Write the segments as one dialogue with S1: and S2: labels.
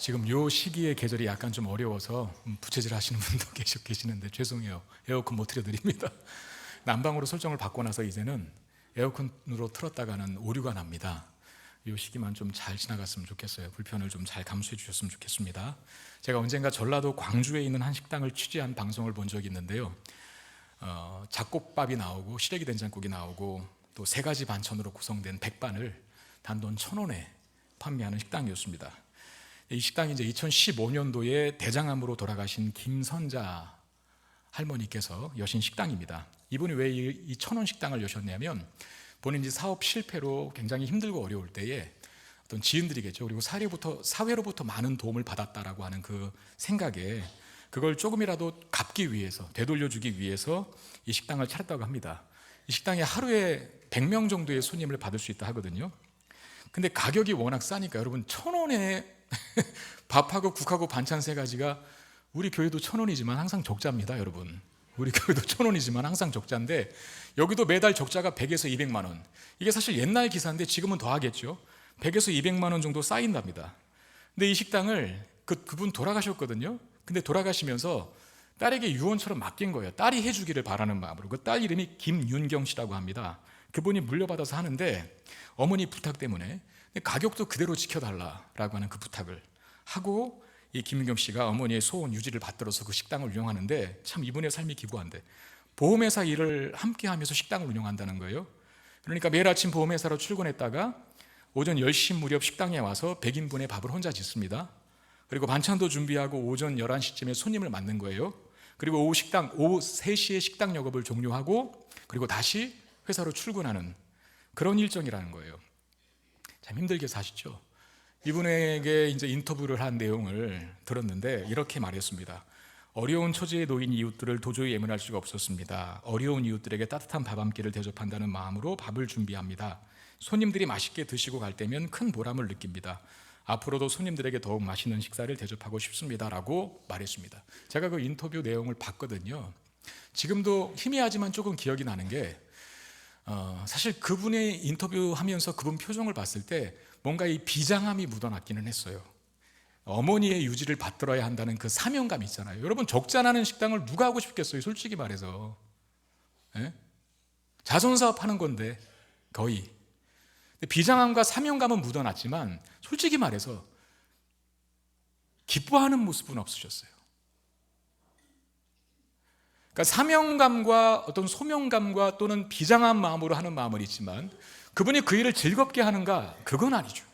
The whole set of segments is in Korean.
S1: 지금 요 시기의 계절이 약간 좀 어려워서 부채질 하시는 분도 계시는데 죄송해요. 에어컨 못 틀어드립니다. 난방으로 설정을 받고 나서 이제는 에어컨으로 틀었다가는 오류가 납니다. 요 시기만 좀 잘 지나갔으면 좋겠어요. 불편을 좀 잘 감수해 주셨으면 좋겠습니다. 제가 언젠가 전라도 광주에 있는 한 식당을 취재한 방송을 본 적이 있는데요. 잡곡밥이 나오고 시래기 된장국이 나오고 또 3가지 반찬으로 구성된 백반을 단돈 1,000원에 판매하는 식당이었습니다. 이 식당이 이제 2015년도에 대장암으로 돌아가신 김선자 할머니께서 여신 식당입니다. 이분이 왜 이 1,000원 식당을 여셨냐면 본인이 사업 실패로 굉장히 힘들고 어려울 때에 어떤 지인들이겠죠. 그리고 사회로부터 많은 도움을 받았다라고 하는 그 생각에 그걸 조금이라도 갚기 위해서, 되돌려주기 위해서 이 식당을 차렸다고 합니다. 이 식당에 하루에 100명 정도의 손님을 받을 수 있다 하거든요. 근데 가격이 워낙 싸니까 여러분 1,000원에 밥하고 국하고 반찬 3가지가 우리 교회도 1,000원이지만 항상 적자입니다, 여러분. 우리 교회도 1,000원이지만 항상 적자인데 여기도 매달 적자가 100에서 200만 원. 이게 사실 옛날 기사인데 지금은 더 하겠죠. 100에서 200만 원 정도 쌓인답니다. 근데 이 식당을 그분 돌아가셨거든요. 근데 돌아가시면서 딸에게 유언처럼 맡긴 거예요. 딸이 해주기를 바라는 마음으로. 그 딸 이름이 김윤경 씨라고 합니다. 그분이 물려받아서 하는데 어머니 부탁 때문에 가격도 그대로 지켜달라라고 하는 그 부탁을 하고 이 김윤경 씨가 어머니의 소원 유지를 받들어서 그 식당을 운영하는데 참 이분의 삶이 기구한데 보험회사 일을 함께 하면서 식당을 운영한다는 거예요. 그러니까 매일 아침 보험회사로 출근했다가 오전 10시 무렵 식당에 와서 100인분의 밥을 혼자 짓습니다. 그리고 반찬도 준비하고 오전 11시쯤에 손님을 맞는 거예요. 그리고 오후 3시에 식당 영업을 종료하고 그리고 다시 회사로 출근하는 그런 일정이라는 거예요. 참 힘들게 사시죠. 이분에게 이제 인터뷰를 한 내용을 들었는데 이렇게 말했습니다. 어려운 처지에 놓인 이웃들을 도저히 외면할 수가 없었습니다. 어려운 이웃들에게 따뜻한 밥 한 끼를 대접한다는 마음으로 밥을 준비합니다. 손님들이 맛있게 드시고 갈 때면 큰 보람을 느낍니다. 앞으로도 손님들에게 더욱 맛있는 식사를 대접하고 싶습니다라고 말했습니다. 제가 그 인터뷰 내용을 봤거든요. 지금도 희미하지만 조금 기억이 나는 게 사실 그분의 인터뷰하면서 그분 표정을 봤을 때 뭔가 이 비장함이 묻어났기는 했어요. 어머니의 유지를 받들어야 한다는 그 사명감이 있잖아요. 여러분 적자나는 식당을 누가 하고 싶겠어요, 솔직히 말해서. 예? 자선사업 하는 건데 거의. 비장함과 사명감은 묻어났지만 솔직히 말해서 기뻐하는 모습은 없으셨어요. 그러니까 사명감과 어떤 소명감과 또는 비장한 마음으로 하는 마음은 있지만 그분이 그 일을 즐겁게 하는가? 그건 아니죠.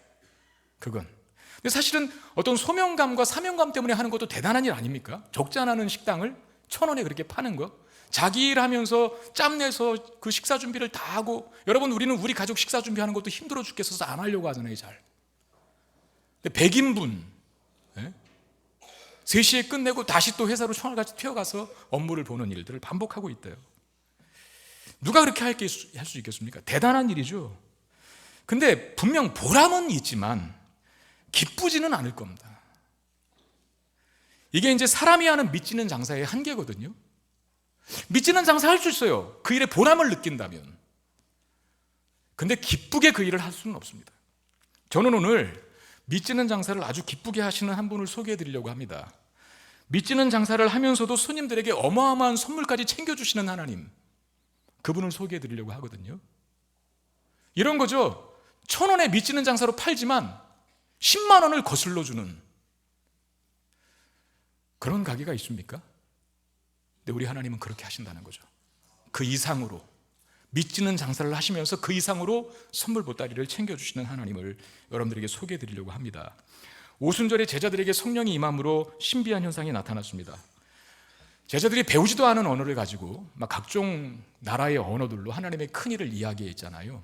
S1: 그건. 근데 사실은 어떤 소명감과 사명감 때문에 하는 것도 대단한 일 아닙니까? 적자나는 식당을 1,000원에 그렇게 파는 거. 자기 일하면서 짬내서 그 식사 준비를 다 하고 여러분 우리는 우리 가족 식사 준비하는 것도 힘들어 죽겠어서 안 하려고 하잖아요, 잘. 근데 100인분 3시에 끝내고 다시 또 회사로 총알같이 튀어가서 업무를 보는 일들을 반복하고 있대요. 누가 그렇게 할 수 있겠습니까? 대단한 일이죠. 근데 분명 보람은 있지만 기쁘지는 않을 겁니다. 이게 이제 사람이 하는 믿지는 장사의 한계거든요. 믿지는 장사 할 수 있어요. 그 일에 보람을 느낀다면. 근데 기쁘게 그 일을 할 수는 없습니다. 저는 오늘 믿지는 장사를 아주 기쁘게 하시는 한 분을 소개해 드리려고 합니다. 믿지는 장사를 하면서도 손님들에게 어마어마한 선물까지 챙겨주시는 하나님, 그분을 소개해 드리려고 하거든요. 이런 거죠. 1,000원에 믿지는 장사로 팔지만 10만 원을 거슬러 주는 그런 가게가 있습니까? 근데 우리 하나님은 그렇게 하신다는 거죠. 그 이상으로 믿지는 장사를 하시면서 그 이상으로 선물 보따리를 챙겨주시는 하나님을 여러분들에게 소개해 드리려고 합니다. 오순절에 제자들에게 성령이 임함으로 신비한 현상이 나타났습니다. 제자들이 배우지도 않은 언어를 가지고 막 각종 나라의 언어들로 하나님의 큰 일을 이야기했잖아요.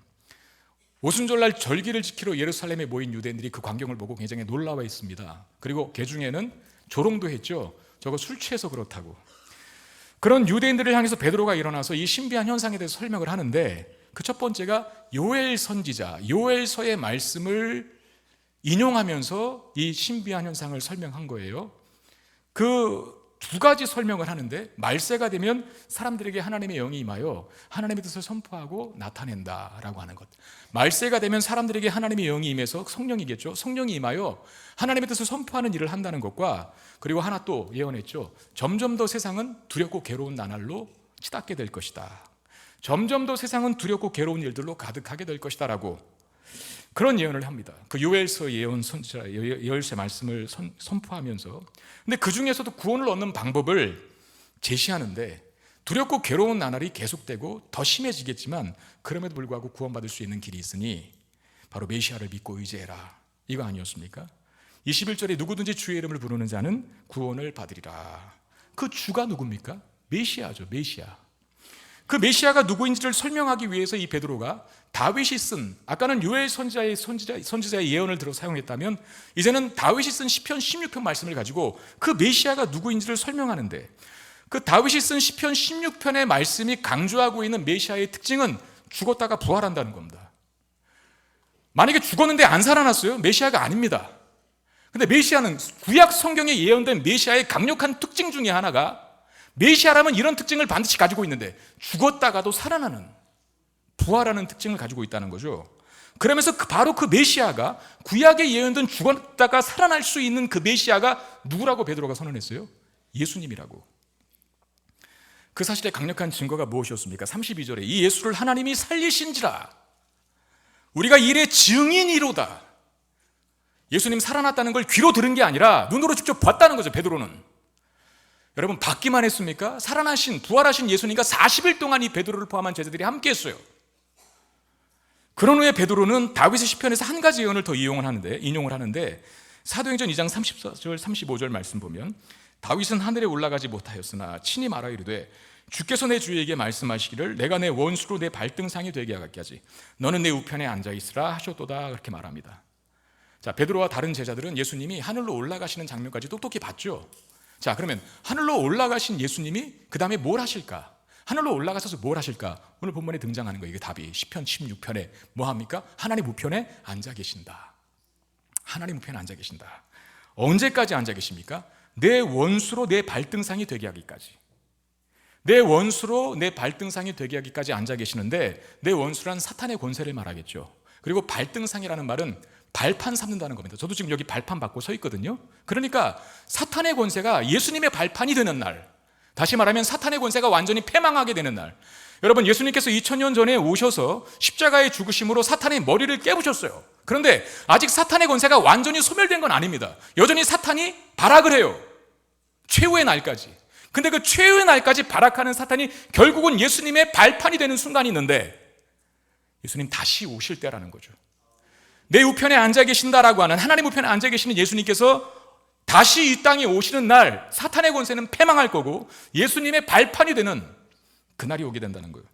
S1: 오순절날 절기를 지키러 예루살렘에 모인 유대인들이 그 광경을 보고 굉장히 놀라워 했습니다. 그리고 그 중에는 조롱도 했죠. 저거 술 취해서 그렇다고. 그런 유대인들을 향해서 베드로가 일어나서 이 신비한 현상에 대해서 설명을 하는데 그 첫 번째가 요엘 선지자, 요엘서의 말씀을 인용하면서 이 신비한 현상을 설명한 거예요. 그 두 가지 설명을 하는데, 말세가 되면 사람들에게 하나님의 영이 임하여 하나님의 뜻을 선포하고 나타낸다라고 하는 것. 말세가 되면 사람들에게 하나님의 영이 임해서, 성령이겠죠, 성령이 임하여 하나님의 뜻을 선포하는 일을 한다는 것과, 그리고 하나 또 예언했죠. 점점 더 세상은 두렵고 괴로운 나날로 치닫게 될 것이다. 점점 더 세상은 두렵고 괴로운 일들로 가득하게 될 것이다 라고 그런 예언을 합니다. 그 요엘서 예언 선지자 요엘서의 말씀을 선포하면서, 근데 그 중에서도 구원을 얻는 방법을 제시하는데, 두렵고 괴로운 나날이 계속되고 더 심해지겠지만 그럼에도 불구하고 구원받을 수 있는 길이 있으니 바로 메시아를 믿고 의지해라, 이거 아니었습니까? 21절에 누구든지 주의 이름을 부르는 자는 구원을 받으리라. 그 주가 누굽니까? 메시아죠, 메시아. 그 메시아가 누구인지를 설명하기 위해서 이 베드로가 다윗이 쓴, 아까는 요엘 선지자의 예언을 들어 사용했다면, 이제는 다윗이 쓴 시편 16편 말씀을 가지고 그 메시아가 누구인지를 설명하는데, 그 다윗이 쓴 시편 16편의 말씀이 강조하고 있는 메시아의 특징은 죽었다가 부활한다는 겁니다. 만약에 죽었는데 안 살아났어요? 메시아가 아닙니다. 근데 메시아는, 구약 성경에 예언된 메시아의 강력한 특징 중에 하나가, 메시아라면 이런 특징을 반드시 가지고 있는데 죽었다가도 살아나는, 부활하는 특징을 가지고 있다는 거죠. 그러면서 바로 그 메시아가, 구약에 예언된 죽었다가 살아날 수 있는 그 메시아가 누구라고 베드로가 선언했어요? 예수님이라고. 그 사실의 강력한 증거가 무엇이었습니까? 32절에 이 예수를 하나님이 살리신지라 우리가 이래 증인이로다. 예수님 살아났다는 걸 귀로 들은 게 아니라 눈으로 직접 봤다는 거죠, 베드로는. 여러분, 받기만 했습니까? 살아나신, 부활하신 예수님과 40일 동안 이 베드로를 포함한 제자들이 함께 했어요. 그런 후에 베드로는 다윗의 시편에서 한 가지 예언을 더 인용을 하는데 사도행전 2장 34절 35절 말씀 보면, 다윗은 하늘에 올라가지 못하였으나 친히 말하 이르되 주께서 내 주에게 말씀하시기를 내가 내 원수로 내 발등상이 되게 하겠지 너는 내 우편에 앉아 있으라 하셨도다, 그렇게 말합니다. 자, 베드로와 다른 제자들은 예수님이 하늘로 올라가시는 장면까지 똑똑히 봤죠. 자, 그러면 하늘로 올라가신 예수님이 그 다음에 뭘 하실까? 하늘로 올라가셔서 뭘 하실까? 오늘 본문에 등장하는 거예요. 이게 답이 시편 16편에 뭐 합니까? 하나님 우편에 앉아 계신다. 하나님 우편에 앉아 계신다. 언제까지 앉아 계십니까? 내 원수로 내 발등상이 되게 하기까지. 내 원수로 내 발등상이 되게 하기까지 앉아 계시는데, 내 원수란 사탄의 권세를 말하겠죠. 그리고 발등상이라는 말은 발판 삼는다는 겁니다. 저도 지금 여기 발판 받고 서 있거든요. 그러니까 사탄의 권세가 예수님의 발판이 되는 날, 다시 말하면 사탄의 권세가 완전히 패망하게 되는 날. 여러분, 예수님께서 2000년 전에 오셔서 십자가의 죽으심으로 사탄의 머리를 깨부셨어요. 그런데 아직 사탄의 권세가 완전히 소멸된 건 아닙니다. 여전히 사탄이 발악을 해요, 최후의 날까지. 근데 그 최후의 날까지 발악하는 사탄이 결국은 예수님의 발판이 되는 순간이 있는데, 예수님 다시 오실 때라는 거죠. 내 우편에 앉아 계신다라고 하는, 하나님 우편에 앉아 계시는 예수님께서 다시 이 땅에 오시는 날, 사탄의 권세는 패망할 거고 예수님의 발판이 되는 그날이 오게 된다는 거예요.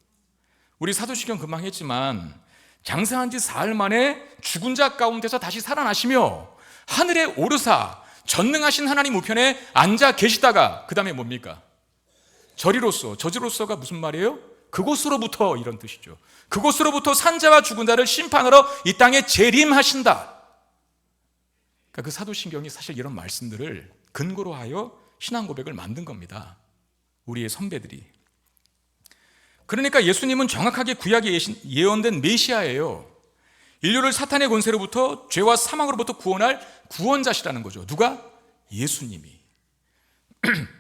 S1: 우리 사도시경 금방 했지만, 장사한 지 사흘 만에 죽은 자 가운데서 다시 살아나시며 하늘에 오르사 전능하신 하나님 우편에 앉아 계시다가 그 다음에 뭡니까? 저지로서가 무슨 말이에요? 그곳으로부터, 이런 뜻이죠. 그곳으로부터 산자와 죽은 자를 심판하러 이 땅에 재림하신다. 그러니까 그 사도신경이 사실 이런 말씀들을 근거로 하여 신앙 고백을 만든 겁니다, 우리의 선배들이. 그러니까 예수님은 정확하게 구약에 예언된 메시아예요. 인류를 사탄의 권세로부터, 죄와 사망으로부터 구원할 구원자시라는 거죠. 누가? 예수님이.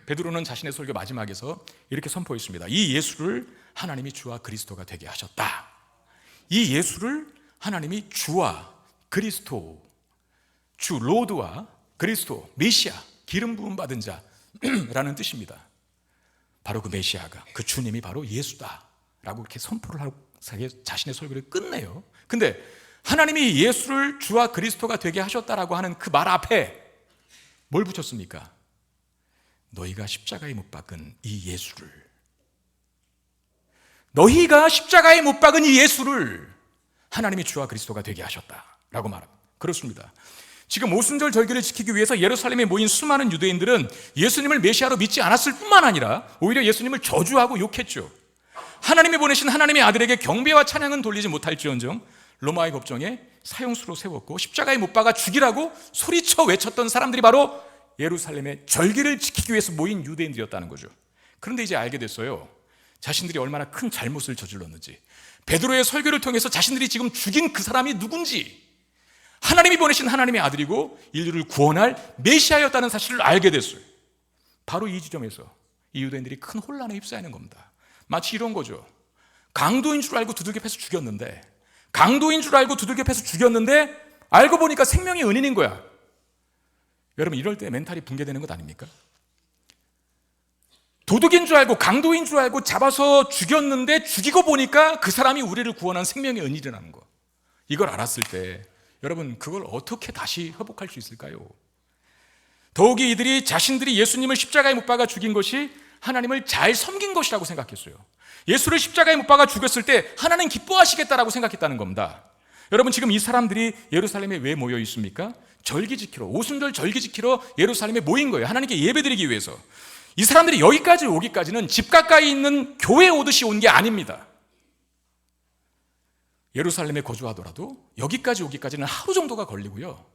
S1: 베드로는 자신의 설교 마지막에서 이렇게 선포했습니다. 이 예수를 하나님이 주와 그리스도가 되게 하셨다. 이 예수를 하나님이 주와 그리스도, 주 로드와 그리스도, 메시아, 기름 부음 받은 자라는 뜻입니다. 바로 그 메시아가, 그 주님이 바로 예수다 라고 이렇게 선포를 하고 자신의 설교를 끝내요. 근데 하나님이 예수를 주와 그리스도가 되게 하셨다라고 하는 그 말 앞에 뭘 붙였습니까? 너희가 십자가에 못 박은 이 예수를, 너희가 십자가에 못 박은 이 예수를 하나님이 주와 그리스도가 되게 하셨다라고 말합니다. 그렇습니다. 지금 오순절 절기를 지키기 위해서 예루살렘에 모인 수많은 유대인들은 예수님을 메시아로 믿지 않았을 뿐만 아니라 오히려 예수님을 저주하고 욕했죠. 하나님이 보내신 하나님의 아들에게 경배와 찬양은 돌리지 못할지언정 로마의 법정에 사형수로 세웠고 십자가에 못 박아 죽이라고 소리쳐 외쳤던 사람들이 바로 예루살렘의 절기를 지키기 위해서 모인 유대인들이었다는 거죠. 그런데 이제 알게 됐어요. 자신들이 얼마나 큰 잘못을 저질렀는지, 베드로의 설교를 통해서 자신들이 지금 죽인 그 사람이 누군지, 하나님이 보내신 하나님의 아들이고 인류를 구원할 메시아였다는 사실을 알게 됐어요. 바로 이 지점에서 이 유대인들이 큰 혼란에 휩싸이는 겁니다. 마치 이런 거죠. 강도인 줄 알고 두들겨 패서 죽였는데, 알고 보니까 생명의 은인인 거야. 여러분, 이럴 때 멘탈이 붕괴되는 것 아닙니까? 도둑인 줄 알고, 강도인 줄 알고 잡아서 죽였는데 죽이고 보니까 그 사람이 우리를 구원한 생명의 은인이라는 거. 이걸 알았을 때 여러분, 그걸 어떻게 다시 회복할 수 있을까요? 더욱이 이들이 자신들이 예수님을 십자가에 못 박아 죽인 것이 하나님을 잘 섬긴 것이라고 생각했어요. 예수를 십자가에 못 박아 죽였을 때 하나님 기뻐하시겠다라고 생각했다는 겁니다. 여러분, 지금 이 사람들이 예루살렘에 왜 모여 있습니까? 절기 지키러, 오순절 절기 지키러 예루살렘에 모인 거예요. 하나님께 예배드리기 위해서. 이 사람들이 여기까지 오기까지는 집 가까이 있는 교회에 오듯이 온 게 아닙니다. 예루살렘에 거주하더라도 여기까지 오기까지는 하루 정도가 걸리고요,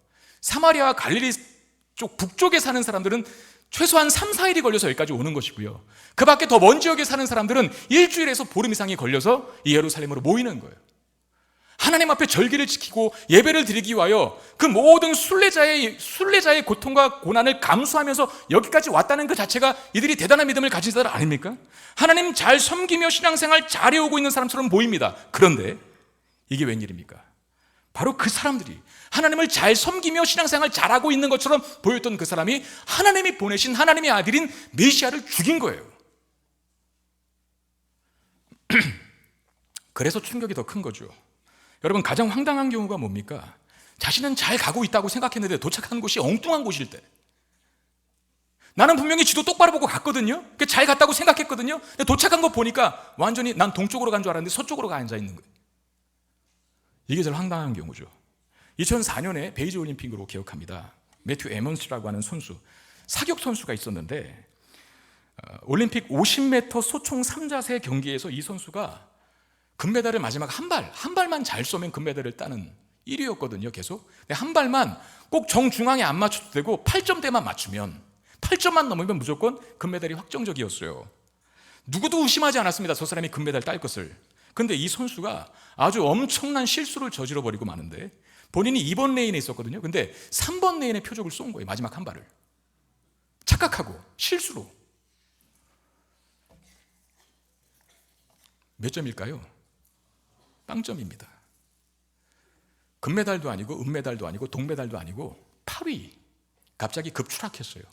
S1: 사마리아와 갈릴리 쪽 북쪽에 사는 사람들은 최소한 3, 4일이 걸려서 여기까지 오는 것이고요, 그 밖에 더 먼 지역에 사는 사람들은 일주일에서 보름 이상이 걸려서 이 예루살렘으로 모이는 거예요. 하나님 앞에 절기를 지키고 예배를 드리기 위하여 그 모든 순례자의 고통과 고난을 감수하면서 여기까지 왔다는 그 자체가 이들이 대단한 믿음을 가진 사람 아닙니까? 하나님 잘 섬기며 신앙생활 잘해오고 있는 사람처럼 보입니다. 그런데 이게 웬일입니까? 바로 그 사람들이 하나님을 잘 섬기며 신앙생활 잘하고 있는 것처럼 보였던 그 사람이 하나님이 보내신 하나님의 아들인 메시아를 죽인 거예요. 그래서 충격이 더 큰 거죠. 여러분, 가장 황당한 경우가 뭡니까? 자신은 잘 가고 있다고 생각했는데 도착한 곳이 엉뚱한 곳일 때, 나는 분명히 지도 똑바로 보고 갔거든요. 잘 갔다고 생각했거든요. 근데 도착한 거 보니까 완전히 난 동쪽으로 간 줄 알았는데 서쪽으로 가 앉아 있는 거예요. 이게 제일 황당한 경우죠. 2004년에 베이지 올림픽으로 기억합니다. 매튜 에먼스라고 하는 선수, 사격 선수가 있었는데 올림픽 50m 소총 3자세 경기에서 이 선수가 금메달을 마지막 한 발만 잘 쏘면 금메달을 따는 1위였거든요. 계속. 근데 한 발만 꼭 정중앙에 안 맞춰도 되고 8점대만 맞추면, 8점만 넘으면 무조건 금메달이 확정적이었어요. 누구도 의심하지 않았습니다. 저 사람이 금메달 딸 것을. 근데 이 선수가 아주 엄청난 실수를 저질러 버리고 마는데, 본인이 2번 레인에 있었거든요. 근데 3번 레인에 표적을 쏜 거예요. 마지막 한 발을. 착각하고 실수로. 몇 점일까요? 빵점입니다. 금메달도 아니고 은메달도 아니고 동메달도 아니고 8위. 갑자기 급추락했어요.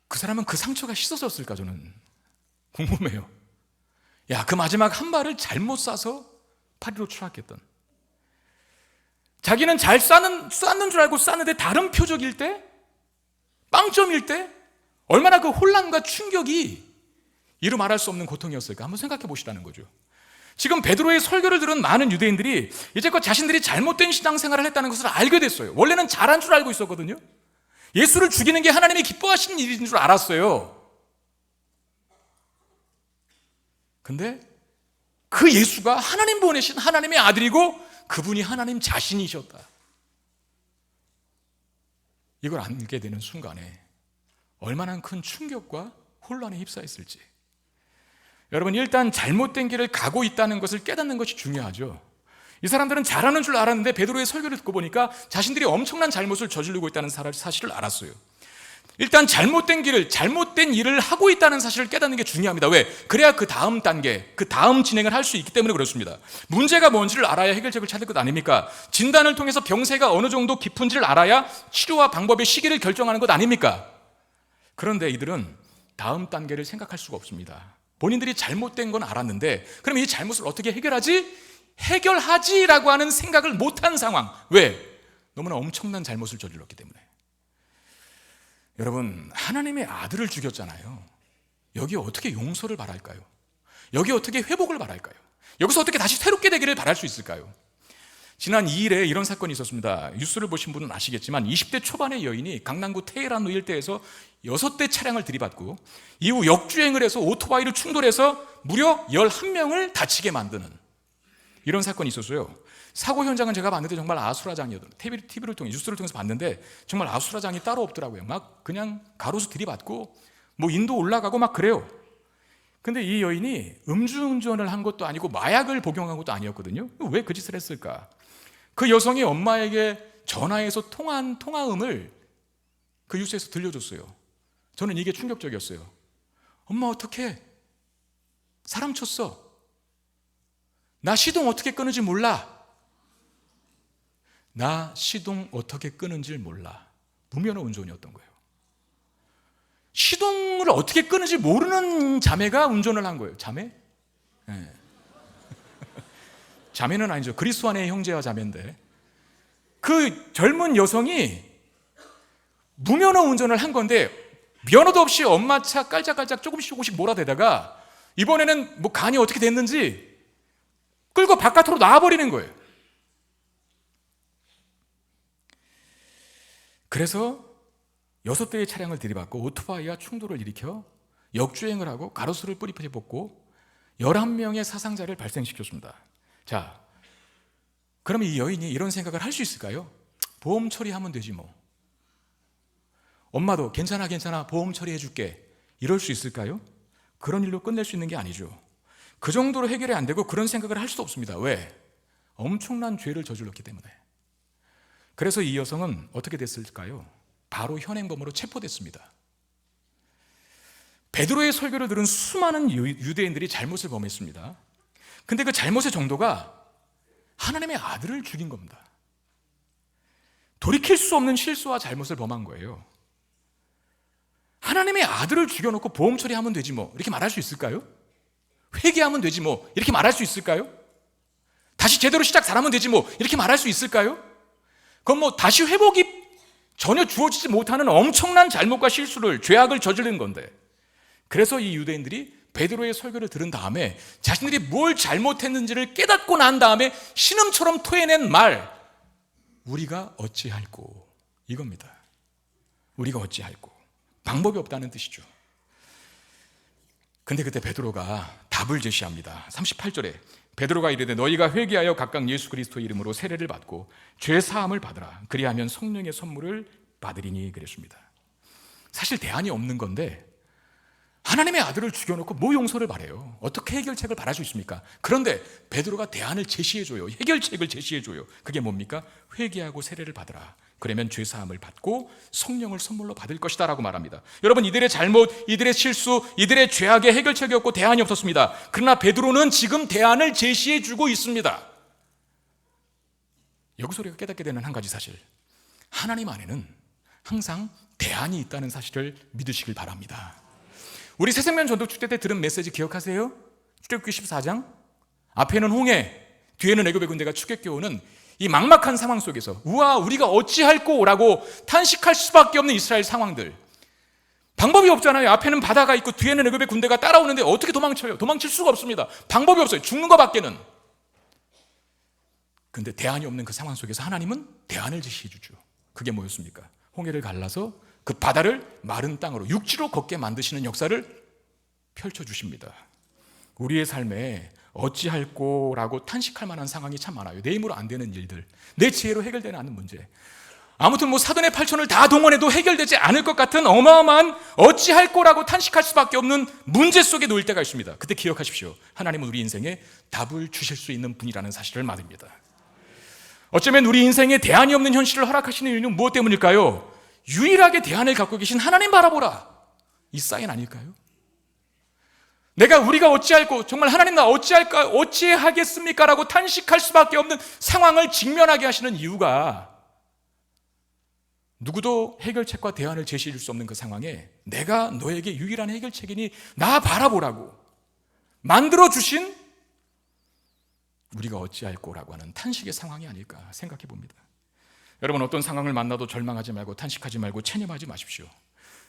S1: 그 사람은 그 상처가 씻어졌을까? 저는 궁금해요. 그 마지막 한 발을 잘못 쏴서 8위로 추락했던, 자기는 잘 쐈는 줄 알고 쐈는데 다른 표적일 때, 빵점일 때 얼마나 그 혼란과 충격이 이루 말할 수 없는 고통이었을까? 한번 생각해 보시라는 거죠. 지금 베드로의 설교를 들은 많은 유대인들이 이제껏 자신들이 잘못된 신앙생활을 했다는 것을 알게 됐어요. 원래는 잘한 줄 알고 있었거든요. 예수를 죽이는 게 하나님이 기뻐하시는 일인 줄 알았어요. 근데 그 예수가 하나님 보내신 하나님의 아들이고 그분이 하나님 자신이셨다. 이걸 알게 되는 순간에 얼마나 큰 충격과 혼란에 휩싸였을지. 여러분, 일단 잘못된 길을 가고 있다는 것을 깨닫는 것이 중요하죠. 이 사람들은 잘하는 줄 알았는데 베드로의 설교를 듣고 보니까 자신들이 엄청난 잘못을 저지르고 있다는 사실을 알았어요. 일단 잘못된 일을 하고 있다는 사실을 깨닫는 게 중요합니다. 왜? 그래야 그 다음 단계, 그 다음 진행을 할 수 있기 때문에 그렇습니다. 문제가 뭔지를 알아야 해결책을 찾을 것 아닙니까? 진단을 통해서 병세가 어느 정도 깊은지를 알아야 치료와 방법의 시기를 결정하는 것 아닙니까? 그런데 이들은 다음 단계를 생각할 수가 없습니다. 본인들이 잘못된 건 알았는데 그럼 이 잘못을 어떻게 해결하지라고 하는 생각을 못한 상황. 왜? 너무나 엄청난 잘못을 저질렀기 때문에. 여러분, 하나님의 아들을 죽였잖아요. 여기에 어떻게 용서를 바랄까요? 여기에 어떻게 회복을 바랄까요? 여기서 어떻게 다시 새롭게 되기를 바랄 수 있을까요? 지난 2일에 이런 사건이 있었습니다. 뉴스를 보신 분은 아시겠지만 20대 초반의 여인이 강남구 테헤란로 일대에서 6대 차량을 들이받고 이후 역주행을 해서 오토바이를 충돌해서 무려 11명을 다치게 만드는 이런 사건이 있었어요. 사고 현장은 제가 봤는데 정말 아수라장이었던, TV를 통해 뉴스를 통해서 봤는데 정말 아수라장이 따로 없더라고요. 막 그냥 가로수 들이받고 뭐 인도 올라가고 막 그래요. 근데 이 여인이 음주운전을 한 것도 아니고 마약을 복용한 것도 아니었거든요. 왜 그 짓을 했을까? 그 여성이 엄마에게 전화해서 통화한 통화음을 그 뉴스에서 들려줬어요. 저는 이게 충격적이었어요. 엄마 어떡해? 사람 쳤어. 나 시동 어떻게 끄는지 몰라. 나 시동 어떻게 끄는지 몰라. 무면허 운전이었던 거예요. 시동을 어떻게 끄는지 모르는 자매가 운전을 한 거예요. 자매? 네. 자매는 아니죠. 그리스도 안의 형제와 자매인데 그 젊은 여성이 무면허 운전을 한 건데 면허도 없이 엄마 차 깔짝깔짝 조금씩 몰아대다가 이번에는 뭐 간이 어떻게 됐는지 끌고 바깥으로 나와버리는 거예요. 그래서 6대의 차량을 들이받고 오토바이와 충돌을 일으켜 역주행을 하고 가로수를 뿌리뿌리 뽑고 11명의 사상자를 발생시켰습니다. 자, 그러면 이 여인이 이런 생각을 할 수 있을까요? 보험 처리하면 되지 뭐. 엄마도 괜찮아 보험 처리해줄게 이럴 수 있을까요? 그런 일로 끝낼 수 있는 게 아니죠. 그 정도로 해결이 안 되고 그런 생각을 할 수도 없습니다. 왜? 엄청난 죄를 저질렀기 때문에. 그래서 이 여성은 어떻게 됐을까요? 바로 현행범으로 체포됐습니다. 베드로의 설교를 들은 수많은 유대인들이 잘못을 범했습니다. 근데 그 잘못의 정도가 하나님의 아들을 죽인 겁니다. 돌이킬 수 없는 실수와 잘못을 범한 거예요. 하나님의 아들을 죽여놓고 보험 처리하면 되지 뭐 이렇게 말할 수 있을까요? 회개하면 되지 뭐 이렇게 말할 수 있을까요? 다시 제대로 시작 잘하면 되지 뭐 이렇게 말할 수 있을까요? 그건 뭐 다시 회복이 전혀 주어지지 못하는 엄청난 잘못과 실수를, 죄악을 저지른 건데, 그래서 이 유대인들이 베드로의 설교를 들은 다음에 자신들이 뭘 잘못했는지를 깨닫고 난 다음에 신음처럼 토해낸 말, 우리가 어찌할꼬, 이겁니다. 우리가 어찌할꼬. 방법이 없다는 뜻이죠. 근데 그때 베드로가 답을 제시합니다. 38절에 베드로가 이르되 너희가 회개하여 각각 예수 그리스도의 이름으로 세례를 받고 죄 사함을 받으라. 그리하면 성령의 선물을 받으리니 그랬습니다. 사실 대안이 없는 건데 하나님의 아들을 죽여놓고 뭐 용서를 바래요? 어떻게 해결책을 바랄 수 있습니까? 그런데 베드로가 대안을 제시해줘요. 해결책을 제시해줘요. 그게 뭡니까? 회개하고 세례를 받으라. 그러면 죄 사함을 받고 성령을 선물로 받을 것이다 라고 말합니다. 여러분, 이들의 잘못, 이들의 실수, 이들의 죄악의 해결책이 없고 대안이 없었습니다. 그러나 베드로는 지금 대안을 제시해주고 있습니다. 여기서 우리가 깨닫게 되는 한 가지 사실, 하나님 안에는 항상 대안이 있다는 사실을 믿으시길 바랍니다. 우리 새생명 전도축제 때 들은 메시지 기억하세요? 출애굽기 14장 앞에는 홍해, 뒤에는 애굽의 군대가 추격해 오는 이 막막한 상황 속에서 우와 우리가 어찌할꼬 라고 탄식할 수밖에 없는 이스라엘 상황들, 방법이 없잖아요. 앞에는 바다가 있고 뒤에는 애굽의 군대가 따라오는데 어떻게 도망쳐요? 도망칠 수가 없습니다. 방법이 없어요. 죽는 것밖에는. 근데 대안이 없는 그 상황 속에서 하나님은 대안을 제시해 주죠. 그게 뭐였습니까? 홍해를 갈라서 그 바다를 마른 땅으로 육지로 걷게 만드시는 역사를 펼쳐주십니다. 우리의 삶에 어찌할꼬라고 탄식할 만한 상황이 참 많아요. 내 힘으로 안 되는 일들, 내 지혜로 해결되지 않는 문제, 아무튼 뭐 사돈의 8촌을 다 동원해도 해결되지 않을 것 같은 어마어마한 어찌할꼬라고 탄식할 수밖에 없는 문제 속에 놓일 때가 있습니다. 그때 기억하십시오. 하나님은 우리 인생에 답을 주실 수 있는 분이라는 사실을 말입니다. 어쩌면 우리 인생에 대안이 없는 현실을 허락하시는 이유는 무엇 때문일까요? 유일하게 대안을 갖고 계신 하나님 바라보라, 이 사인 아닐까요? 우리가 어찌할꼬, 정말 하나님 나 어찌할까, 어찌하겠습니까? 라고 탄식할 수밖에 없는 상황을 직면하게 하시는 이유가, 누구도 해결책과 대안을 제시해 줄 수 없는 그 상황에 내가 너에게 유일한 해결책이니 나 바라보라고 만들어주신 우리가 어찌할꼬라고 하는 탄식의 상황이 아닐까 생각해 봅니다. 여러분, 어떤 상황을 만나도 절망하지 말고 탄식하지 말고 체념하지 마십시오.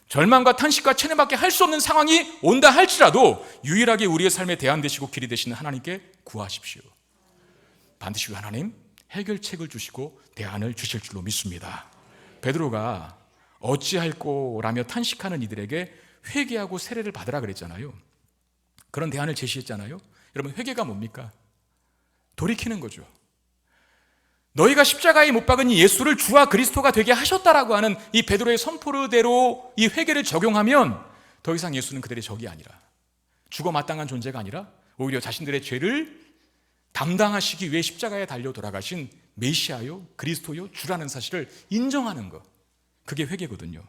S1: 절망과 탄식과 체념밖에 할 수 없는 상황이 온다 할지라도 유일하게 우리의 삶에 대안 되시고 길이 되시는 하나님께 구하십시오. 반드시 하나님 해결책을 주시고 대안을 주실 줄로 믿습니다. 베드로가 어찌할꼬라며 탄식하는 이들에게 회개하고 세례를 받으라 그랬잖아요. 그런 대안을 제시했잖아요. 여러분, 회개가 뭡니까? 돌이키는 거죠. 너희가 십자가에 못 박은 이 예수를 주와 그리스도가 되게 하셨다라고 하는 이 베드로의 선포대로 이 회개를 적용하면 더 이상 예수는 그들의 적이 아니라, 죽어 마땅한 존재가 아니라 오히려 자신들의 죄를 담당하시기 위해 십자가에 달려 돌아가신 메시아요, 그리스도요, 주라는 사실을 인정하는 것, 그게 회개거든요.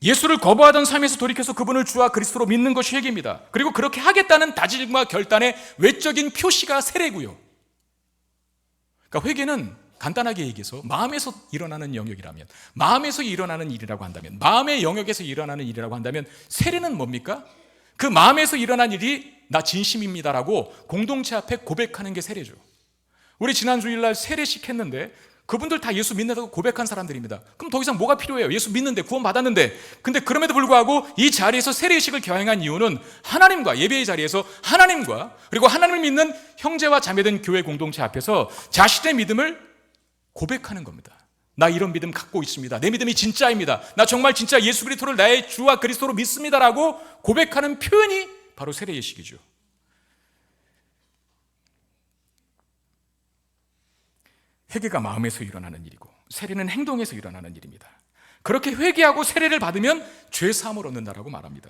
S1: 예수를 거부하던 삶에서 돌이켜서 그분을 주와 그리스도로 믿는 것이 회개입니다. 그리고 그렇게 하겠다는 다짐과 결단의 외적인 표시가 세례고요. 그러니까 회개는 간단하게 얘기해서 마음에서 일어나는 영역이라면, 마음에서 일어나는 일이라고 한다면, 마음의 영역에서 일어나는 일이라고 한다면, 세례는 뭡니까? 그 마음에서 일어난 일이 나 진심입니다라고 공동체 앞에 고백하는 게 세례죠. 우리 지난 주일날 세례식 했는데 그분들 다 예수 믿는다고 고백한 사람들입니다. 그럼 더 이상 뭐가 필요해요? 예수 믿는데, 구원 받았는데. 근데 그럼에도 불구하고 이 자리에서 세례식을 경행한 이유는 하나님과, 예배의 자리에서 하나님과, 그리고 하나님을 믿는 형제와 자매된 교회 공동체 앞에서 자신의 믿음을 고백하는 겁니다. 나 이런 믿음 갖고 있습니다. 내 믿음이 진짜입니다. 나 정말 진짜 예수 그리스도를 나의 주와 그리스도로 믿습니다라고 고백하는 표현이 바로 세례예식이죠. 회개가 마음에서 일어나는 일이고 세례는 행동에서 일어나는 일입니다. 그렇게 회개하고 세례를 받으면 죄 사함을 얻는다라고 말합니다.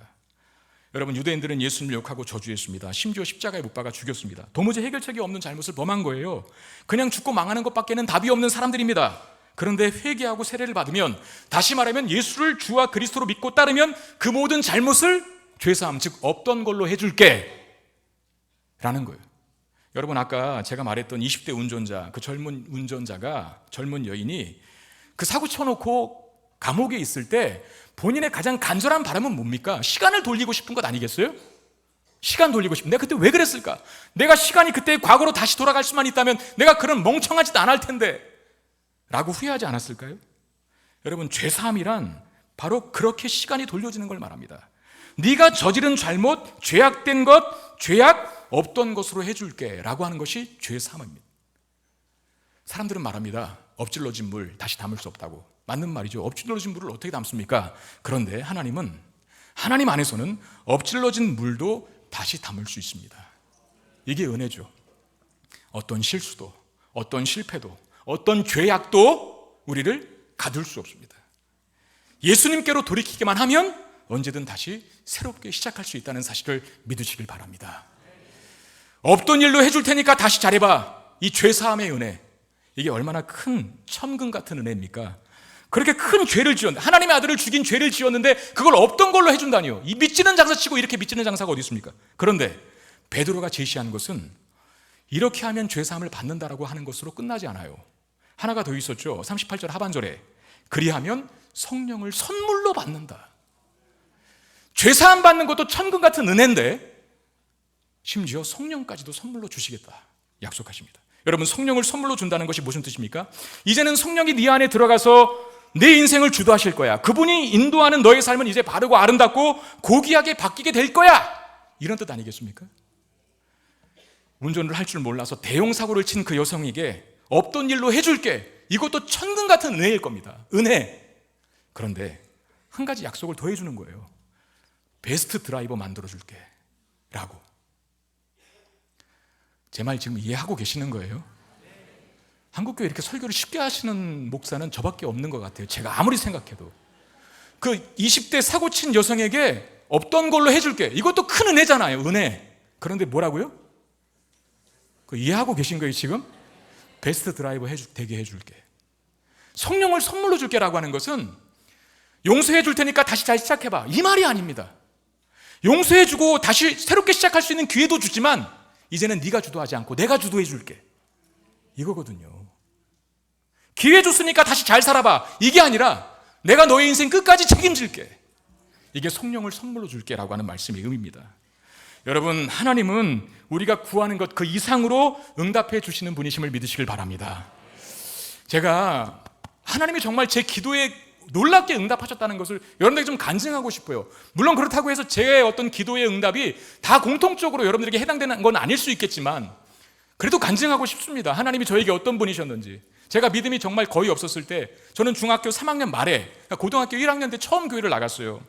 S1: 여러분, 유대인들은 예수님을 욕하고 저주했습니다. 심지어 십자가에 못 박아 죽였습니다. 도무지 해결책이 없는 잘못을 범한 거예요. 그냥 죽고 망하는 것밖에는 답이 없는 사람들입니다. 그런데 회개하고 세례를 받으면, 다시 말하면 예수를 주와 그리스도로 믿고 따르면 그 모든 잘못을 죄사함, 즉 없던 걸로 해줄게 라는 거예요. 여러분, 아까 제가 말했던 20대 운전자, 그 젊은 운전자가, 젊은 여인이 그 사고 쳐놓고 감옥에 있을 때 본인의 가장 간절한 바람은 뭡니까? 시간을 돌리고 싶은 것 아니겠어요? 시간 돌리고 싶은, 내가 그때 왜 그랬을까? 내가 시간이 그때 과거로 다시 돌아갈 수만 있다면 내가 그런 멍청하지도 않을 텐데 라고 후회하지 않았을까요? 여러분, 죄사함이란 바로 그렇게 시간이 돌려지는 걸 말합니다. 네가 저지른 잘못, 죄악된 것, 죄악 없던 것으로 해줄게 라고 하는 것이 죄사함입니다. 사람들은 말합니다. 엎질러진 물 다시 담을 수 없다고. 맞는 말이죠. 엎질러진 물을 어떻게 담습니까? 그런데 하나님은, 하나님 안에서는 엎질러진 물도 다시 담을 수 있습니다. 이게 은혜죠. 어떤 실수도, 어떤 실패도, 어떤 죄악도 우리를 가둘 수 없습니다. 예수님께로 돌이키기만 하면 언제든 다시 새롭게 시작할 수 있다는 사실을 믿으시길 바랍니다. 없던 일로 해줄 테니까 다시 잘해봐. 이 죄사함의 은혜, 이게 얼마나 큰 천금 같은 은혜입니까? 그렇게 큰 죄를 지었는데, 하나님의 아들을 죽인 죄를 지었는데 그걸 없던 걸로 해준다니요. 이 미치는 장사치고 이렇게 미치는 장사가 어디 있습니까? 그런데 베드로가 제시한 것은 이렇게 하면 죄사함을 받는다라고 하는 것으로 끝나지 않아요. 하나가 더 있었죠. 38절 하반절에 그리하면 성령을 선물로 받는다. 죄사함 받는 것도 천금 같은 은혜인데 심지어 성령까지도 선물로 주시겠다 약속하십니다. 여러분, 성령을 선물로 준다는 것이 무슨 뜻입니까? 이제는 성령이 네 안에 들어가서 내 인생을 주도하실 거야. 그분이 인도하는 너의 삶은 이제 바르고 아름답고 고귀하게 바뀌게 될 거야, 이런 뜻 아니겠습니까? 운전을 할 줄 몰라서 대형사고를 친 그 여성에게 없던 일로 해줄게, 이것도 천금 같은 은혜일 겁니다. 은혜. 그런데 한 가지 약속을 더 해주는 거예요. 베스트 드라이버 만들어줄게 라고. 제 말 지금 이해하고 계시는 거예요? 한국교회 이렇게 설교를 쉽게 하시는 목사는 저밖에 없는 것 같아요. 제가 아무리 생각해도. 그 20대 사고친 여성에게 없던 걸로 해줄게, 이것도 큰 은혜잖아요. 은혜. 그런데 뭐라고요? 그 이해하고 계신 거예요 지금? 베스트 드라이버 되게 해줄게, 성령을 선물로 줄게 라고 하는 것은 용서해 줄 테니까 다시 잘 시작해봐, 이 말이 아닙니다. 용서해 주고 다시 새롭게 시작할 수 있는 기회도 주지만 이제는 네가 주도하지 않고 내가 주도해 줄게, 이거거든요. 기회 줬으니까 다시 잘 살아봐, 이게 아니라 내가 너의 인생 끝까지 책임질게, 이게 성령을 선물로 줄게 라고 하는 말씀의 의미입니다. 여러분, 하나님은 우리가 구하는 것 그 이상으로 응답해 주시는 분이심을 믿으시길 바랍니다. 제가 하나님이 정말 제 기도에 놀랍게 응답하셨다는 것을 여러분들에게 좀 간증하고 싶어요. 물론 그렇다고 해서 제 어떤 기도의 응답이 다 공통적으로 여러분들에게 해당되는 건 아닐 수 있겠지만 그래도 간증하고 싶습니다. 하나님이 저에게 어떤 분이셨는지. 제가 믿음이 정말 거의 없었을 때, 저는 중학교 3학년 말에, 고등학교 1학년 때 처음 교회를 나갔어요.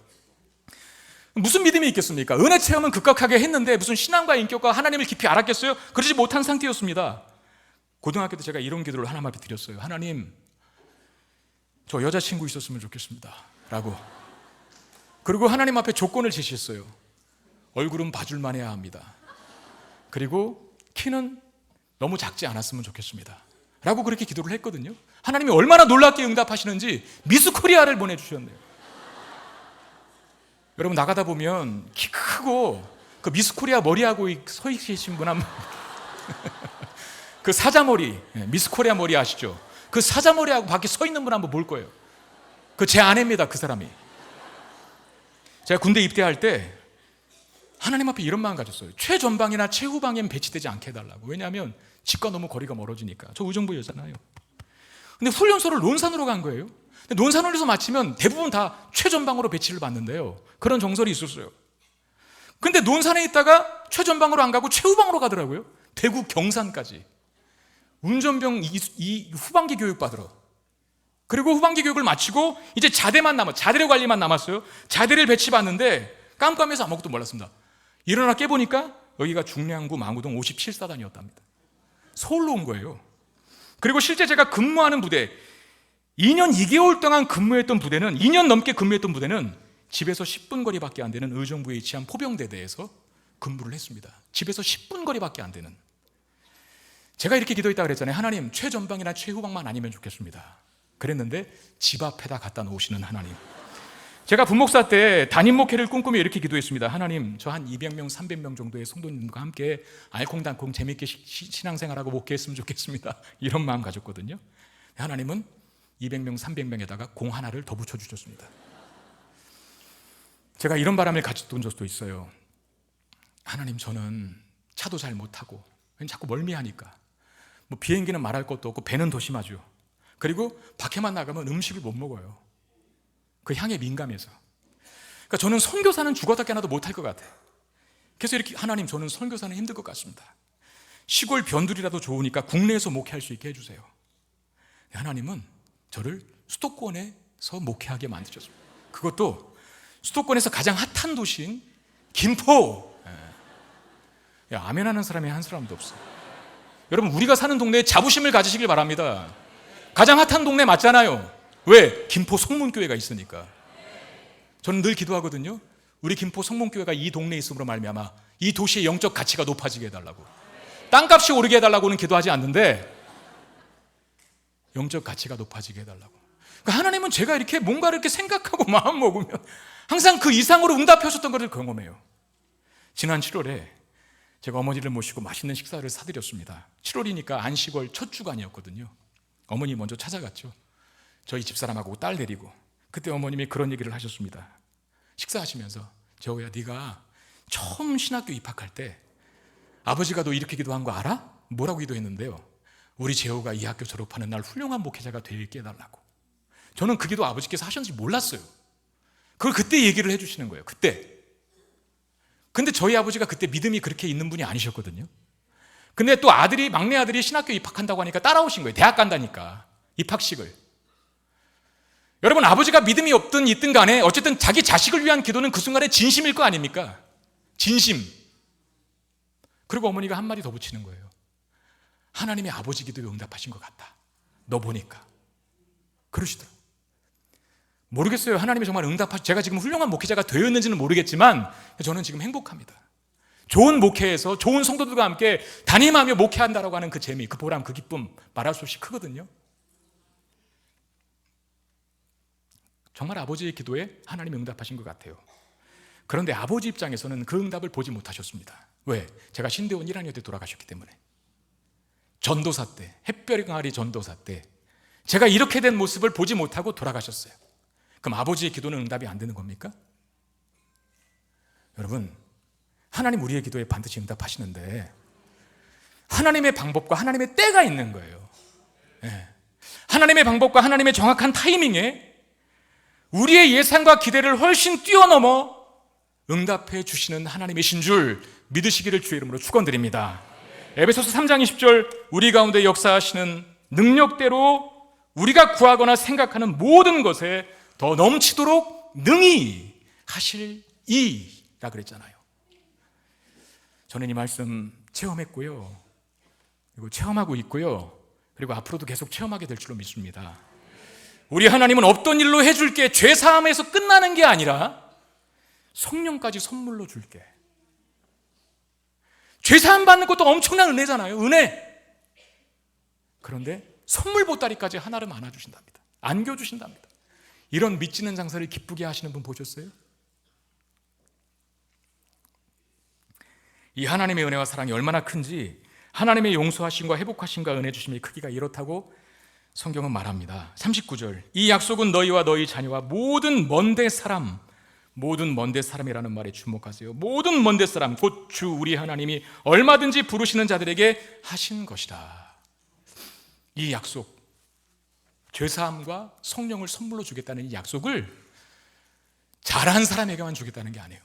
S1: 무슨 믿음이 있겠습니까? 은혜 체험은 급격하게 했는데 무슨 신앙과 인격과 하나님을 깊이 알았겠어요? 그러지 못한 상태였습니다. 고등학교 때 제가 이런 기도를 하나님 앞에 드렸어요. 하나님, 저 여자친구 있었으면 좋겠습니다 라고. 그리고 하나님 앞에 조건을 제시했어요. 얼굴은 봐줄만 해야 합니다. 그리고 키는 너무 작지 않았으면 좋겠습니다 라고 그렇게 기도를 했거든요. 하나님이 얼마나 놀랍게 응답하시는지 미스 코리아를 보내주셨네요. 여러분, 나가다 보면 키 크고 그 미스 코리아 머리하고 서 계신 분 한번 그 사자머리, 미스 코리아 머리 아시죠? 그 사자머리하고 밖에 서 있는 분 한번 볼 거예요. 그 제 아내입니다, 그 사람이. 제가 군대 입대할 때 하나님 앞에 이런 마음 가졌어요. 최전방이나 최후방엔 배치되지 않게 해달라고. 왜냐하면 집과 너무 거리가 멀어지니까. 저 의정부였잖아요. 근데 훈련소를 논산으로 간 거예요. 근데 논산을에서 마치면 대부분 다 최전방으로 배치를 받는데요. 그런 정설이 있었어요. 근데 논산에 있다가 최전방으로 안 가고 최후방으로 가더라고요. 대구 경산까지. 운전병 이 후반기 교육 받으러. 그리고 후반기 교육을 마치고 이제 자대료 관리만 남았어요. 자대를 배치받는데 깜깜해서 아무것도 몰랐습니다. 일어나 깨보니까 여기가 중량구 망우동 57사단이었답니다. 서울로 온 거예요. 그리고 실제 제가 근무하는 부대, 2년 2개월 동안 근무했던 부대는, 2년 넘게 근무했던 부대는 집에서 10분 거리밖에 안 되는 의정부에 위치한 포병대대에서 근무를 했습니다. 집에서 10분 거리밖에 안 되는. 제가 이렇게 기도했다고 그랬잖아요. 하나님, 최전방이나 최후방만 아니면 좋겠습니다. 그랬는데 집 앞에다 갖다 놓으시는 하나님. 제가 부목사 때 담임 목회를 꿈꾸며 이렇게 기도했습니다. 하나님, 저 한 200명, 300명 정도의 성도님과 함께 알콩달콩 재밌게 신앙생활하고 목회했으면 좋겠습니다. 이런 마음 가졌거든요. 하나님은 200명, 300명에다가 공 하나를 더 붙여주셨습니다. 제가 이런 바람을 가졌던 적도 있어요. 하나님, 저는 차도 잘 못하고 자꾸 멀미하니까 뭐 비행기는 말할 것도 없고 배는 더 심하죠. 그리고 밖에만 나가면 음식을 못 먹어요. 그 향에 민감해서. 그러니까 저는 선교사는 죽어다 깨나도 못할 것 같아요. 그래서 이렇게, 하나님, 저는 선교사는 힘들 것 같습니다. 시골 변두리라도 좋으니까 국내에서 목회할 수 있게 해주세요. 하나님은 저를 수도권에서 목회하게 만드셨습니다. 그것도 수도권에서 가장 핫한 도시인 김포. 야, 아멘하는 사람이 한 사람도 없어요. 여러분, 우리가 사는 동네에 자부심을 가지시길 바랍니다. 가장 핫한 동네 맞잖아요. 왜? 김포 성문교회가 있으니까. 저는 늘 기도하거든요. 우리 김포 성문교회가 이 동네에 있음으로 말미암아 이 도시의 영적 가치가 높아지게 해달라고. 땅값이 오르게 해달라고는 기도하지 않는데 영적 가치가 높아지게 해달라고. 그러니까 하나님은 제가 이렇게 뭔가를 이렇게 생각하고 마음 먹으면 항상 그 이상으로 응답하셨던 것을 경험해요. 지난 7월에 제가 어머니를 모시고 맛있는 식사를 사드렸습니다. 7월이니까 안식월 첫 주간이었거든요. 어머니 먼저 찾아갔죠. 저희 집사람하고 딸 데리고. 그때 어머님이 그런 얘기를 하셨습니다. 식사하시면서, 재호야, 네가 처음 신학교 입학할 때 아버지가 너 이렇게 기도한 거 알아? 뭐라고 기도했는데요? 우리 재호가 이 학교 졸업하는 날 훌륭한 목회자가 되게 해달라고. 저는 그 기도 아버지께서 하셨는지 몰랐어요. 그걸 그때 얘기를 해주시는 거예요. 그때. 근데 저희 아버지가 그때 믿음이 그렇게 있는 분이 아니셨거든요. 근데 또 막내 아들이 신학교 입학한다고 하니까 따라오신 거예요. 대학 간다니까. 입학식을. 여러분, 아버지가 믿음이 없든 있든 간에 어쨌든 자기 자식을 위한 기도는 그 순간에 진심일 거 아닙니까? 진심. 그리고 어머니가 한마디 더 붙이는 거예요. 하나님의 아버지 기도에 응답하신 것 같다. 너 보니까. 그러시더라고요. 모르겠어요. 하나님이 정말 제가 지금 훌륭한 목회자가 되었는지는 모르겠지만 저는 지금 행복합니다. 좋은 목회에서 좋은 성도들과 함께 담임하며 목회한다라고 하는 그 재미, 그 보람, 그 기쁨 말할 수 없이 크거든요. 정말 아버지의 기도에 하나님이 응답하신 것 같아요. 그런데 아버지 입장에서는 그 응답을 보지 못하셨습니다. 왜? 제가 신대원 1학년 때 돌아가셨기 때문에. 전도사 때, 햇별 강아리 전도사 때 제가 이렇게 된 모습을 보지 못하고 돌아가셨어요. 그럼 아버지의 기도는 응답이 안 되는 겁니까? 여러분, 하나님 우리의 기도에 반드시 응답하시는데 하나님의 방법과 하나님의 때가 있는 거예요. 네. 하나님의 방법과 하나님의 정확한 타이밍에 우리의 예상과 기대를 훨씬 뛰어넘어 응답해 주시는 하나님이신 줄 믿으시기를 주의 이름으로 축원드립니다. 에베소서 3장 20절, 우리 가운데 역사하시는 능력대로 우리가 구하거나 생각하는 모든 것에 더 넘치도록 능히 하실 이라 그랬잖아요. 저는 이 말씀 체험했고요. 그리고 체험하고 있고요. 그리고 앞으로도 계속 체험하게 될 줄로 믿습니다. 우리 하나님은 없던 일로 해줄게, 죄사함에서 끝나는 게 아니라 성령까지 선물로 줄게. 죄사함 받는 것도 엄청난 은혜잖아요. 은혜. 그런데 선물 보따리까지 하나를 안아주신답니다. 안겨주신답니다. 이런 믿지는 장사를 기쁘게 하시는 분 보셨어요? 이 하나님의 은혜와 사랑이 얼마나 큰지, 하나님의 용서하심과 회복하심과 은혜 주심의 크기가 이렇다고 성경은 말합니다. 39절, 이 약속은 너희와 너희 자녀와 모든 먼데 사람, 모든 먼데 사람이라는 말에 주목하세요. 모든 먼데 사람, 곧 주 우리 하나님이 얼마든지 부르시는 자들에게 하신 것이다. 이 약속, 죄사함과 성령을 선물로 주겠다는 이 약속을 잘한 사람에게만 주겠다는 게 아니에요.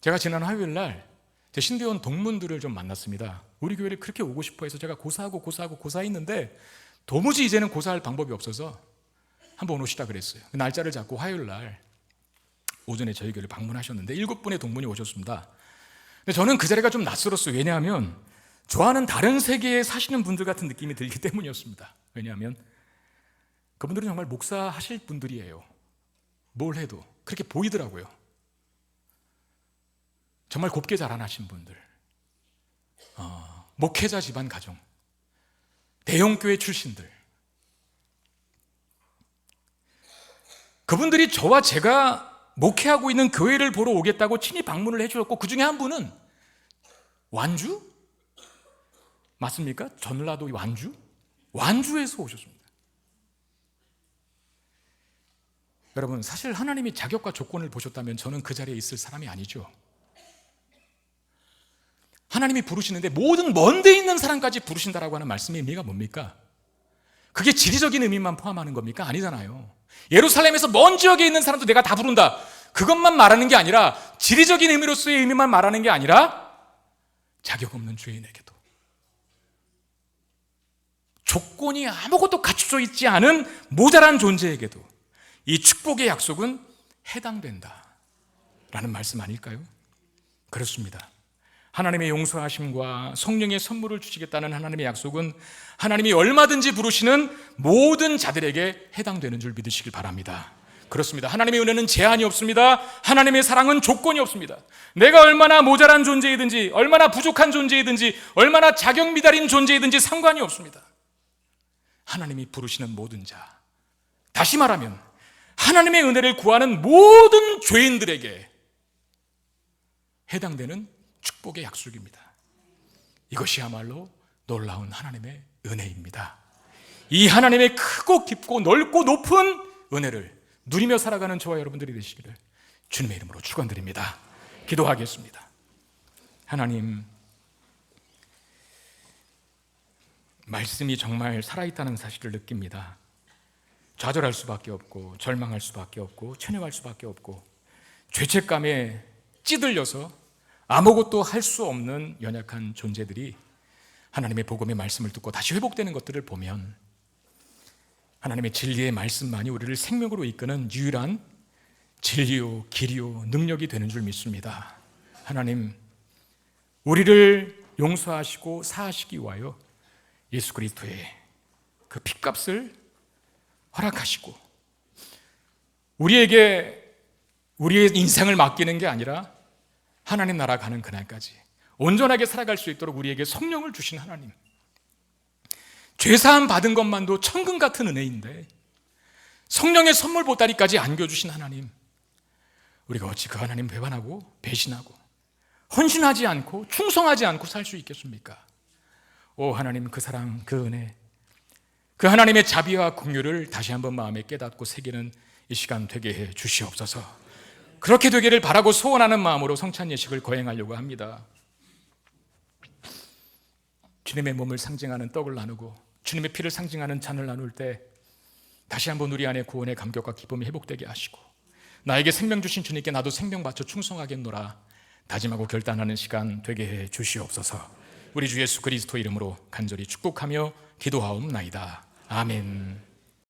S1: 제가 지난 화요일 날 제 신대원 동문들을 좀 만났습니다. 우리 교회를 그렇게 오고 싶어 해서 제가 고사했는데 도무지 이제는 고사할 방법이 없어서 한번 오시다 그랬어요. 그 날짜를 잡고 화요일 날 오전에 저희 교회를 방문하셨는데 7분의 동문이 오셨습니다. 근데 저는 그 자리가 좀 낯설었어요. 왜냐하면 저와는 다른 세계에 사시는 분들 같은 느낌이 들기 때문이었습니다. 왜냐하면 그분들은 정말 목사하실 분들이에요. 뭘 해도 그렇게 보이더라고요. 정말 곱게 자라나신 분들, 목회자 집안 가정, 대형교회 출신들, 그분들이 저와 제가 목회하고 있는 교회를 보러 오겠다고 친히 방문을 해주셨고, 그 중에 한 분은 완주? 맞습니까? 전라도 완주? 완주에서 오셨습니다. 여러분, 사실 하나님이 자격과 조건을 보셨다면 저는 그 자리에 있을 사람이 아니죠. 하나님이 부르시는데 모든 먼데 있는 사람까지 부르신다라고 하는 말씀의 의미가 뭡니까? 그게 지리적인 의미만 포함하는 겁니까? 아니잖아요. 예루살렘에서 먼 지역에 있는 사람도 내가 다 부른다, 그것만 말하는 게 아니라, 지리적인 의미로서의 의미만 말하는 게 아니라, 자격 없는 죄인에게도, 조건이 아무것도 갖춰져 있지 않은 모자란 존재에게도 이 축복의 약속은 해당된다라는 말씀 아닐까요? 그렇습니다. 하나님의 용서하심과 성령의 선물을 주시겠다는 하나님의 약속은 하나님이 얼마든지 부르시는 모든 자들에게 해당되는 줄 믿으시길 바랍니다. 그렇습니다. 하나님의 은혜는 제한이 없습니다. 하나님의 사랑은 조건이 없습니다. 내가 얼마나 모자란 존재이든지, 얼마나 부족한 존재이든지, 얼마나 자격 미달인 존재이든지 상관이 없습니다. 하나님이 부르시는 모든 자, 다시 말하면 하나님의 은혜를 구하는 모든 죄인들에게 해당되는 축복의 약속입니다. 이것이야말로 놀라운 하나님의 은혜입니다. 이 하나님의 크고 깊고 넓고 높은 은혜를 누리며 살아가는 저와 여러분들이 되시기를 주님의 이름으로 축원드립니다. 기도하겠습니다. 하나님, 말씀이 정말 살아있다는 사실을 느낍니다. 좌절할 수밖에 없고, 절망할 수밖에 없고, 체념할 수밖에 없고, 죄책감에 찌들려서 아무것도 할 수 없는 연약한 존재들이 하나님의 복음의 말씀을 듣고 다시 회복되는 것들을 보면 하나님의 진리의 말씀만이 우리를 생명으로 이끄는 유일한 진리요, 길이요, 능력이 되는 줄 믿습니다. 하나님, 우리를 용서하시고 사하시기 위하여 예수 그리스도의 그 핏값을 허락하시고 우리에게 우리의 인생을 맡기는 게 아니라 하나님 나라 가는 그날까지 온전하게 살아갈 수 있도록 우리에게 성령을 주신 하나님, 죄사함 받은 것만도 천금 같은 은혜인데 성령의 선물 보따리까지 안겨주신 하나님, 우리가 어찌 그 하나님 배반하고 배신하고 헌신하지 않고 충성하지 않고 살 수 있겠습니까? 오 하나님, 그 사랑, 그 은혜, 그 하나님의 자비와 긍휼을 다시 한번 마음에 깨닫고 새기는 이 시간 되게 해 주시옵소서. 그렇게 되기를 바라고 소원하는 마음으로 성찬 예식을 거행하려고 합니다. 주님의 몸을 상징하는 떡을 나누고 주님의 피를 상징하는 잔을 나눌 때 다시 한번 우리 안에 구원의 감격과 기쁨이 회복되게 하시고, 나에게 생명 주신 주님께 나도 생명 바쳐 충성하겠노라 다짐하고 결단하는 시간 되게 해 주시옵소서. 우리 주 예수 그리스도 이름으로 간절히 축복하며 기도하옵나이다. 아멘.